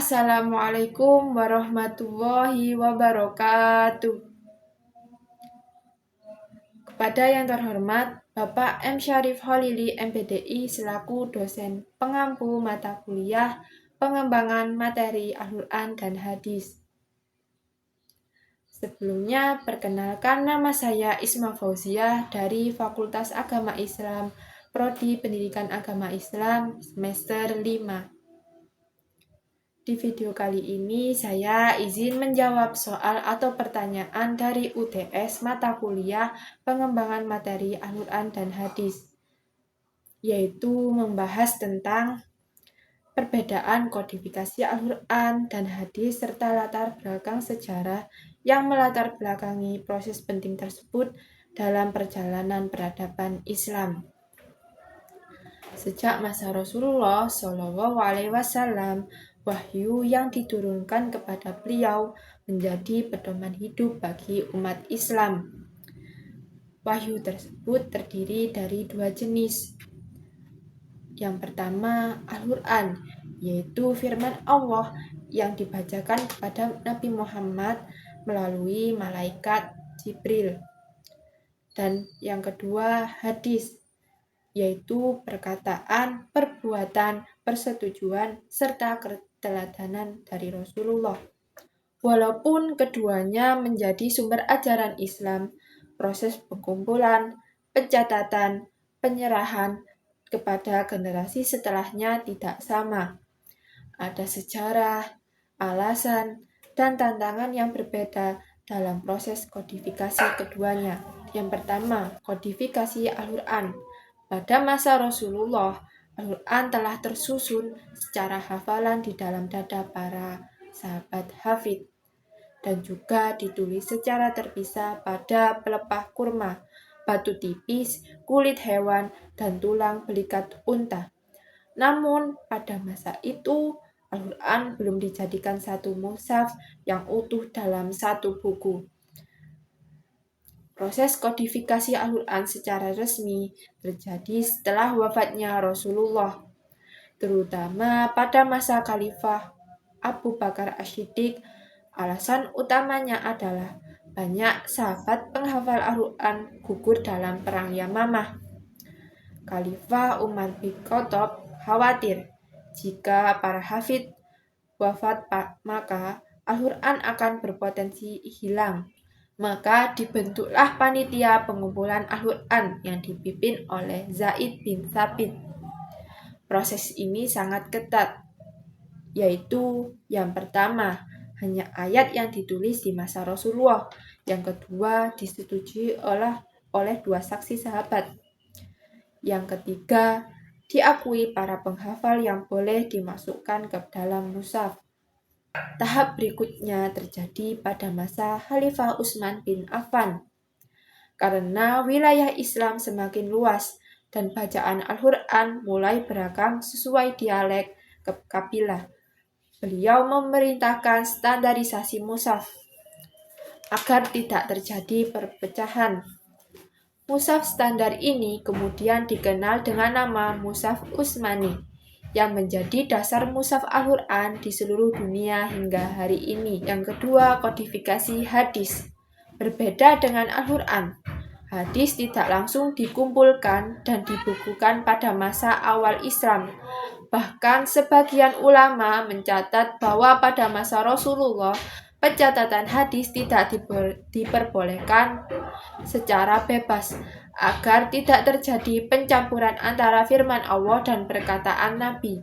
Assalamualaikum warahmatullahi wabarakatuh. Kepada yang terhormat Bapak M. Syarif Holili MPDI selaku dosen pengampu mata kuliah pengembangan materi Al-Quran dan Hadis. Sebelumnya, perkenalkan nama saya Isma Fauziah dari Fakultas Agama Islam, Prodi Pendidikan Agama Islam, semester 5. Di video kali ini, saya izin menjawab soal atau pertanyaan dari UTS mata kuliah pengembangan materi Al-Quran dan Hadis, yaitu membahas tentang perbedaan kodifikasi Al-Quran dan Hadis serta latar belakang sejarah yang melatar belakangi proses penting tersebut dalam perjalanan peradaban Islam. Sejak masa Rasulullah SAW, wahyu yang diturunkan kepada beliau menjadi pedoman hidup bagi umat Islam. Wahyu tersebut terdiri dari dua jenis. Yang pertama, Al-Quran, yaitu firman Allah yang dibacakan kepada Nabi Muhammad melalui malaikat Jibril. Dan yang kedua, hadis, yaitu perkataan, perbuatan, persetujuan, serta keteladanan dari Rasulullah. Walaupun keduanya menjadi sumber ajaran Islam, proses pengumpulan, pencatatan, penyerahan kepada generasi setelahnya tidak sama. Ada sejarah, alasan, dan tantangan yang berbeda dalam proses kodifikasi keduanya. Yang pertama, kodifikasi Al-Quran. Pada masa Rasulullah, Al-Quran telah tersusun secara hafalan di dalam dada para sahabat hafid dan juga ditulis secara terpisah pada pelepah kurma, batu tipis, kulit hewan, dan tulang belikat unta. Namun, pada masa itu, Al-Quran belum dijadikan satu mushaf yang utuh dalam satu buku. Proses kodifikasi Al-Quran secara resmi terjadi setelah wafatnya Rasulullah, terutama pada masa Khalifah Abu Bakar As-Siddiq. Alasan utamanya adalah banyak sahabat penghafal Al-Quran gugur dalam perang Yamamah. Khalifah Umar bin Khattab khawatir jika para hafid wafat maka Al-Quran akan berpotensi hilang. Maka dibentuklah panitia pengumpulan Al-Quran yang dipimpin oleh Zaid bin Thabit. Proses ini sangat ketat, yaitu yang pertama, hanya ayat yang ditulis di masa Rasulullah. Yang kedua, disetujui oleh dua saksi sahabat. Yang ketiga, diakui para penghafal yang boleh dimasukkan ke dalam mushaf. Tahap berikutnya terjadi pada masa Khalifah Utsman bin Affan. Karena wilayah Islam semakin luas dan bacaan Al-Quran mulai beragam sesuai dialek kabilah, beliau memerintahkan standarisasi mushaf agar tidak terjadi perpecahan. Mushaf standar ini kemudian dikenal dengan nama Mushaf Utsmani, yang menjadi dasar mushaf Al-Quran di seluruh dunia hingga hari ini. Yang kedua, kodifikasi hadis. Berbeda dengan Al-Quran, hadis tidak langsung dikumpulkan dan dibukukan pada masa awal Islam. Bahkan sebagian ulama mencatat bahwa pada masa Rasulullah, pencatatan hadis tidak diperbolehkan secara bebas, agar tidak terjadi pencampuran antara firman Allah dan perkataan Nabi.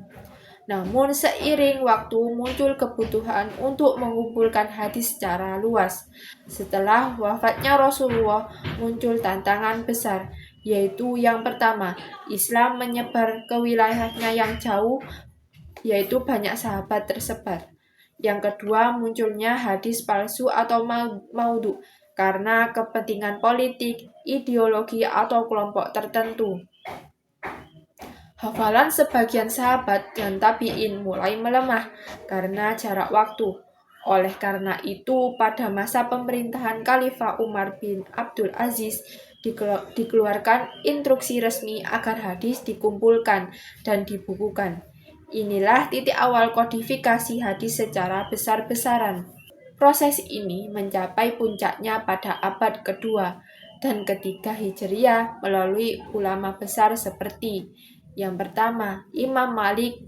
Namun seiring waktu muncul kebutuhan untuk mengumpulkan hadis secara luas. Setelah wafatnya Rasulullah muncul tantangan besar, yaitu yang pertama, Islam menyebar ke wilayahnya yang jauh, yaitu banyak sahabat tersebar. Yang kedua, munculnya hadis palsu atau maudhu karena kepentingan politik, ideologi, atau kelompok tertentu. Hafalan sebagian sahabat dan tabi'in mulai melemah karena jarak waktu. Oleh karena itu, pada masa pemerintahan Khalifah Umar bin Abdul Aziz, dikeluarkan instruksi resmi agar hadis dikumpulkan dan dibukukan. Inilah titik awal kodifikasi hadis secara besar-besaran. Proses ini mencapai puncaknya pada abad kedua dan ketiga Hijriah melalui ulama besar seperti yang pertama Imam Malik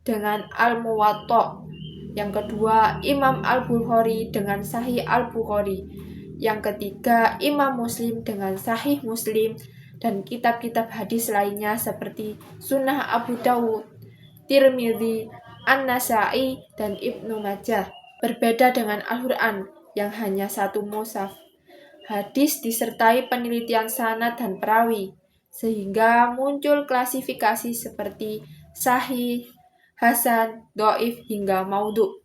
dengan Al-Muwatta, yang kedua Imam Al-Bukhari dengan Sahih Al-Bukhari, yang ketiga Imam Muslim dengan Sahih Muslim, dan kitab-kitab hadis lainnya seperti Sunnah Abu Dawud, Tirmidzi, An-Nasai, dan Ibnu Majah. Berbeda dengan Al-Quran yang hanya satu mushaf, hadis disertai penelitian sanad dan perawi, sehingga muncul klasifikasi seperti sahih, hasan, doif, hingga maudhu.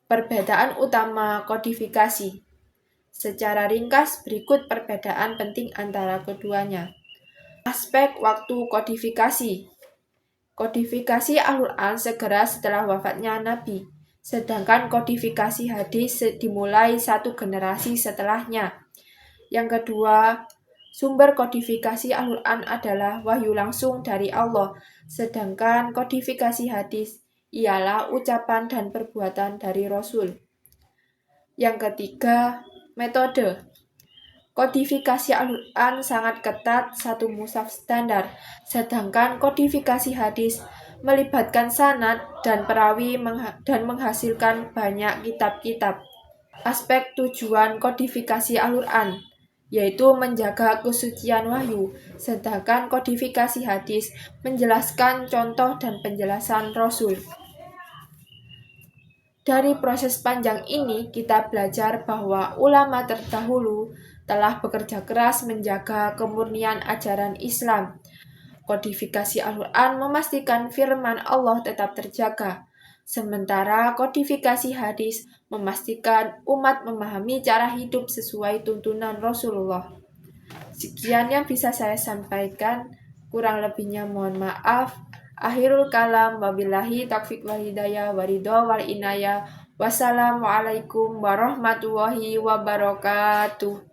Perbedaan utama kodifikasi. Secara ringkas berikut perbedaan penting antara keduanya. Aspek waktu kodifikasi. Kodifikasi Al-Quran segera setelah wafatnya Nabi, sedangkan kodifikasi hadis dimulai satu generasi setelahnya. Yang kedua, sumber kodifikasi Al-Quran adalah wahyu langsung dari Allah, sedangkan kodifikasi hadis ialah ucapan dan perbuatan dari Rasul. Yang ketiga, metode. Kodifikasi Al-Quran sangat ketat, satu mushaf standar, sedangkan kodifikasi hadis melibatkan sanad dan perawi dan menghasilkan banyak kitab-kitab. Aspek tujuan kodifikasi Al-Quran, yaitu menjaga kesucian wahyu, sedangkan kodifikasi hadis menjelaskan contoh dan penjelasan Rasul. Dari proses panjang ini, kita belajar bahwa ulama terdahulu telah bekerja keras menjaga kemurnian ajaran Islam. Kodifikasi Al-Quran memastikan firman Allah tetap terjaga, sementara kodifikasi hadis memastikan umat memahami cara hidup sesuai tuntunan Rasulullah. Sekian yang bisa saya sampaikan, kurang lebihnya mohon maaf. Akhirul kalam, wabillahi taufiq wal hidayah, waridho wal inayah. Wassalamualaikum warahmatullahi wabarakatuh.